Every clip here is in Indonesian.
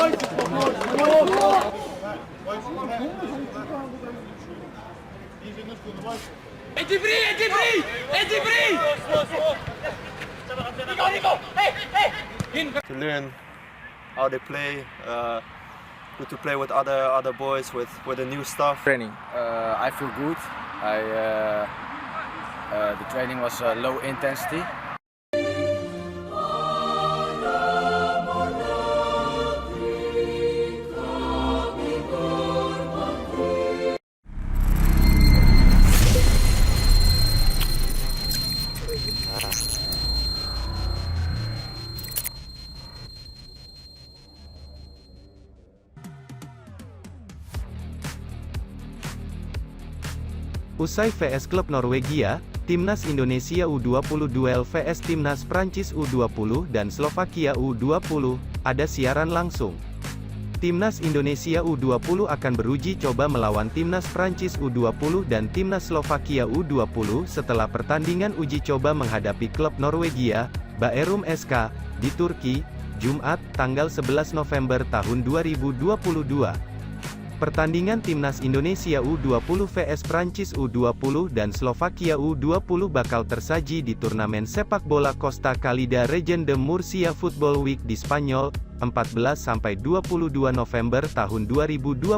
To learn how they play, good to play with other boys with the new stuff. Training, I feel good. The training was low intensity. Usai VS Klub Norwegia, Timnas Indonesia U20 duel VS Timnas Prancis U20 dan Slovakia U20, ada siaran langsung. Timnas Indonesia U20 akan beruji coba melawan Timnas Prancis U20 dan Timnas Slovakia U20 setelah pertandingan uji coba menghadapi klub Norwegia, Bærum SK, di Turki, Jumat, tanggal 11 November tahun 2022. Pertandingan Timnas Indonesia U20 vs Prancis U20 dan Slovakia U20 bakal tersaji di turnamen sepak bola Costa Calida Region de Murcia Football Week di Spanyol, 14–22 November tahun 2022.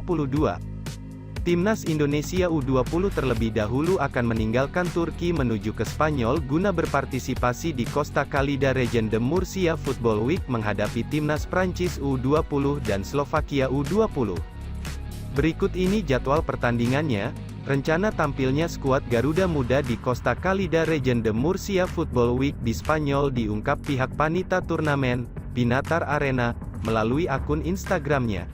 Timnas Indonesia U20 terlebih dahulu akan meninggalkan Turki menuju ke Spanyol guna berpartisipasi di Costa Calida Region de Murcia Football Week menghadapi Timnas Prancis U20 dan Slovakia U20. Berikut ini jadwal pertandingannya. Rencana tampilnya skuad Garuda Muda di Costa Calida Region de Murcia Football Week di Spanyol diungkap pihak panitia turnamen, Pinatar Arena, melalui akun Instagramnya.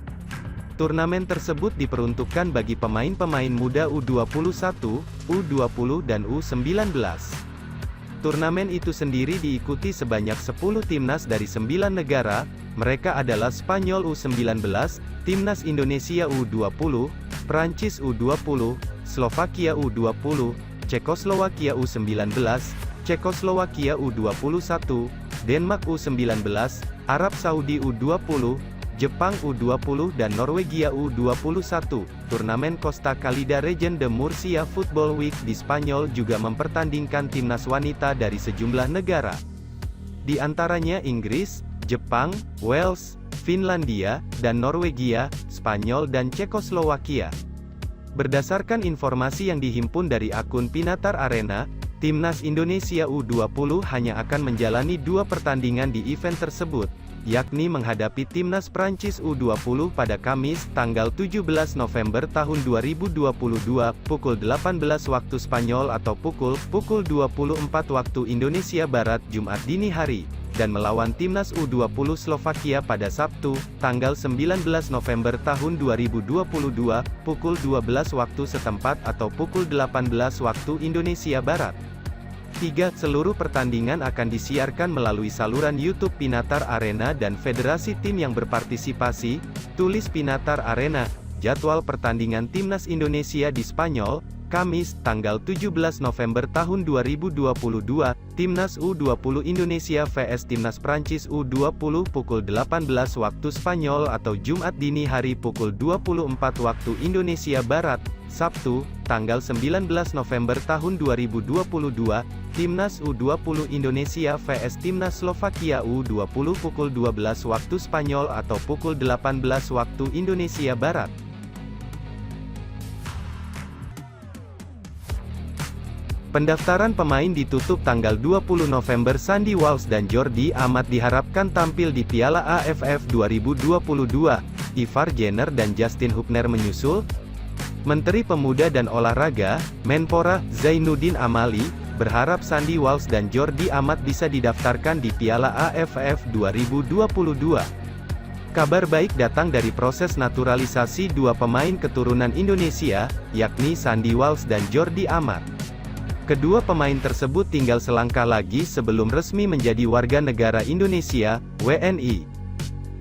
Turnamen tersebut diperuntukkan bagi pemain-pemain muda U21, U20 dan U19. Turnamen itu sendiri diikuti sebanyak 10 timnas dari 9 negara, mereka adalah Spanyol U19, Timnas Indonesia U20, Prancis U20, Slovakia U20, Cekoslowakia U19, Cekoslowakia U21, Denmark U19, Arab Saudi U20, Jepang U20 dan Norwegia U21. Turnamen Costa Calida Region de Murcia Football Week di Spanyol juga mempertandingkan timnas wanita dari sejumlah negara. Di antaranya Inggris, Jepang, Wales, Finlandia, dan Norwegia, Spanyol dan Cekoslowakia. Berdasarkan informasi yang dihimpun dari akun Pinatar Arena, Timnas Indonesia U20 hanya akan menjalani 2 pertandingan di event tersebut, yakni menghadapi Timnas Prancis U20 pada Kamis, tanggal 17 November tahun 2022, pukul 18 waktu Spanyol atau pukul 24 waktu Indonesia Barat Jumat dini hari, dan melawan Timnas U20 Slovakia pada Sabtu, tanggal 19 November tahun 2022, pukul 12 waktu setempat atau pukul 18 waktu Indonesia Barat. Seluruh pertandingan akan disiarkan melalui saluran YouTube Pinatar Arena dan federasi tim yang berpartisipasi, tulis Pinatar Arena. Jadwal pertandingan Timnas Indonesia di Spanyol, Kamis, tanggal 17 November tahun 2022, Timnas U20 Indonesia vs Timnas Prancis U20 pukul 18 waktu Spanyol atau Jumat dini hari pukul 24 waktu Indonesia Barat. Sabtu, tanggal 19 November tahun 2022, Timnas U20 Indonesia vs Timnas Slovakia U20 pukul 12 waktu Spanyol atau pukul 18 waktu Indonesia Barat. Pendaftaran pemain ditutup tanggal 20 November. Sandy Walsh dan Jordi Amat diharapkan tampil di Piala AFF 2022. Ivar Jenner dan Justin Hubner menyusul. Menteri Pemuda dan Olahraga, Menpora, Zainuddin Amali, berharap Sandy Walsh dan Jordi Amat bisa didaftarkan di Piala AFF 2022. Kabar baik datang dari proses naturalisasi 2 pemain keturunan Indonesia, yakni Sandy Walsh dan Jordi Amat. Kedua pemain tersebut tinggal selangkah lagi sebelum resmi menjadi warga negara Indonesia, WNI.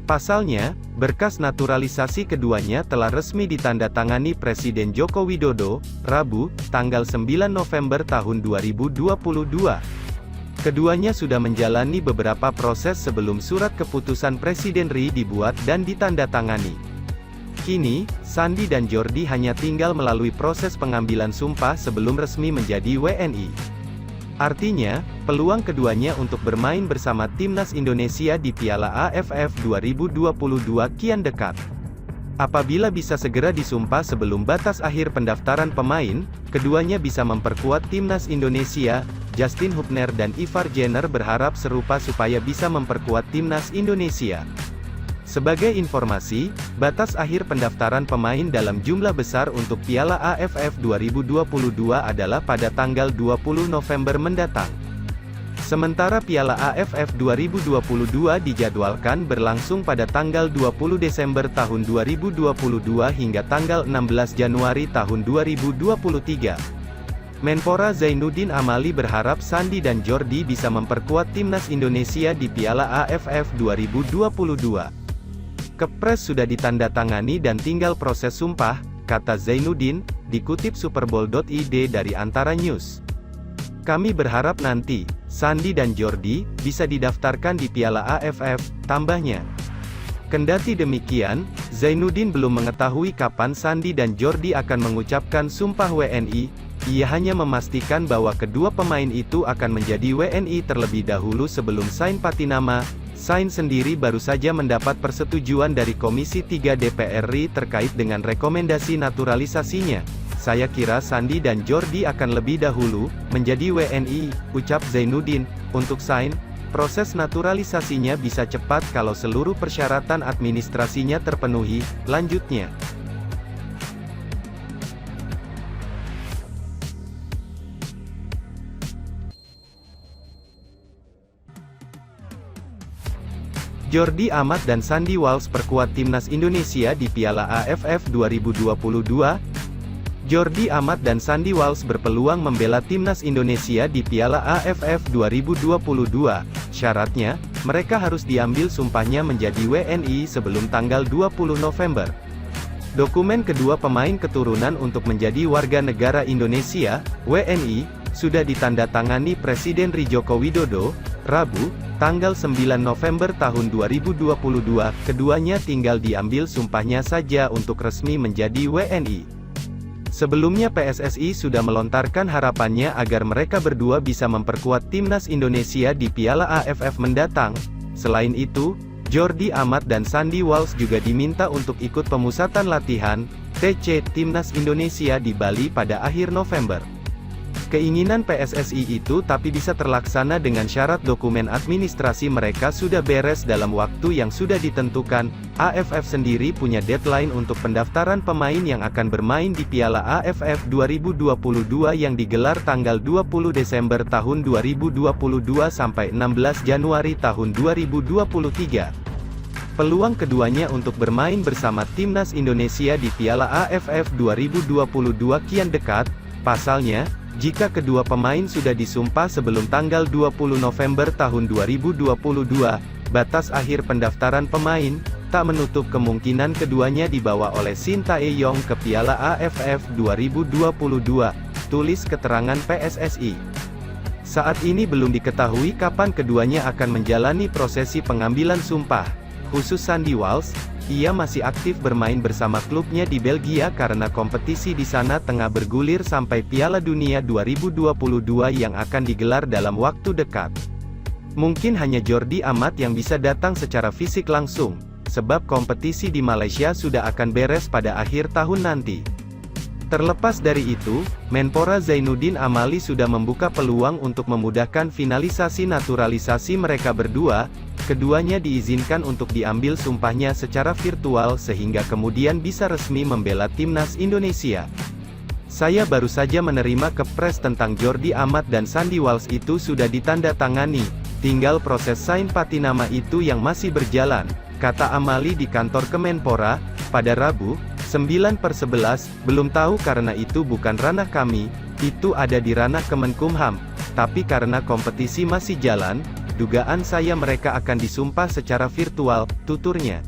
Pasalnya, berkas naturalisasi keduanya telah resmi ditandatangani Presiden Joko Widodo, Rabu, tanggal 9 November tahun 2022. Keduanya sudah menjalani beberapa proses sebelum surat keputusan Presiden RI dibuat dan ditandatangani. Kini, Sandi dan Jordi hanya tinggal melalui proses pengambilan sumpah sebelum resmi menjadi WNI. Artinya, peluang keduanya untuk bermain bersama Timnas Indonesia di Piala AFF 2022 kian dekat. Apabila bisa segera disumpah sebelum batas akhir pendaftaran pemain, keduanya bisa memperkuat Timnas Indonesia. Justin Hubner dan Ivar Jenner berharap serupa supaya bisa memperkuat Timnas Indonesia. Sebagai informasi, batas akhir pendaftaran pemain dalam jumlah besar untuk Piala AFF 2022 adalah pada tanggal 20 November mendatang. Sementara Piala AFF 2022 dijadwalkan berlangsung pada tanggal 20 Desember tahun 2022 hingga tanggal 16 Januari tahun 2023. Menpora Zainuddin Amali berharap Sandi dan Jordi bisa memperkuat Timnas Indonesia di Piala AFF 2022. Kepres sudah ditandatangani dan tinggal proses sumpah, kata Zainuddin, dikutip superbowl.id dari Antara News. Kami berharap nanti, Sandi dan Jordi, bisa didaftarkan di Piala AFF, tambahnya. Kendati demikian, Zainuddin belum mengetahui kapan Sandi dan Jordi akan mengucapkan sumpah WNI, ia hanya memastikan bahwa kedua pemain itu akan menjadi WNI terlebih dahulu sebelum Sain Patinama. Sain sendiri baru saja mendapat persetujuan dari Komisi 3 DPR RI terkait dengan rekomendasi naturalisasinya. Saya kira Sandi dan Jordi akan lebih dahulu menjadi WNI, ucap Zainuddin. Untuk Sain, proses naturalisasinya bisa cepat kalau seluruh persyaratan administrasinya terpenuhi, lanjutnya. Jordi Amat dan Sandi Walsh perkuat Timnas Indonesia di Piala AFF 2022. Jordi Amat dan Sandi Walsh berpeluang membela Timnas Indonesia di Piala AFF 2022. Syaratnya, mereka harus diambil sumpahnya menjadi WNI sebelum tanggal 20 November. Dokumen kedua pemain keturunan untuk menjadi warga negara Indonesia, WNI, sudah ditandatangani Presiden RI Joko Widodo, Rabu, tanggal 9 November tahun 2022, keduanya tinggal diambil sumpahnya saja untuk resmi menjadi WNI. Sebelumnya PSSI sudah melontarkan harapannya agar mereka berdua bisa memperkuat Timnas Indonesia di Piala AFF mendatang. Selain itu, Jordi Amat dan Sandi Walsh juga diminta untuk ikut pemusatan latihan, TC, Timnas Indonesia di Bali pada akhir November. Keinginan PSSI itu tapi bisa terlaksana dengan syarat dokumen administrasi mereka sudah beres dalam waktu yang sudah ditentukan. AFF sendiri punya deadline untuk pendaftaran pemain yang akan bermain di Piala AFF 2022 yang digelar tanggal 20 Desember tahun 2022 sampai 16 Januari tahun 2023. Peluang keduanya untuk bermain bersama Timnas Indonesia di Piala AFF 2022 kian dekat. Pasalnya, jika kedua pemain sudah disumpah sebelum tanggal 20 November tahun 2022, batas akhir pendaftaran pemain, tak menutup kemungkinan keduanya dibawa oleh Shin Tae-yong ke Piala AFF 2022, tulis keterangan PSSI. Saat ini belum diketahui kapan keduanya akan menjalani prosesi pengambilan sumpah. Khusus Sandi Walsh, ia masih aktif bermain bersama klubnya di Belgia karena kompetisi di sana tengah bergulir sampai Piala Dunia 2022 yang akan digelar dalam waktu dekat. Mungkin hanya Jordi Amat yang bisa datang secara fisik langsung, sebab kompetisi di Malaysia sudah akan beres pada akhir tahun nanti. Terlepas dari itu, Menpora Zainuddin Amali sudah membuka peluang untuk memudahkan finalisasi naturalisasi mereka berdua. Keduanya diizinkan untuk diambil sumpahnya secara virtual sehingga kemudian bisa resmi membela Timnas Indonesia. Saya baru saja menerima kepres tentang Jordi Amat dan Sandi Walsh itu sudah ditandatangani, tinggal proses Sain Patinama itu yang masih berjalan, kata Amali di kantor Kemenpora, pada Rabu, 9/11, belum tahu karena itu bukan ranah kami, itu ada di ranah Kemenkumham, tapi karena kompetisi masih jalan, dugaan saya mereka akan disumpah secara virtual, tuturnya.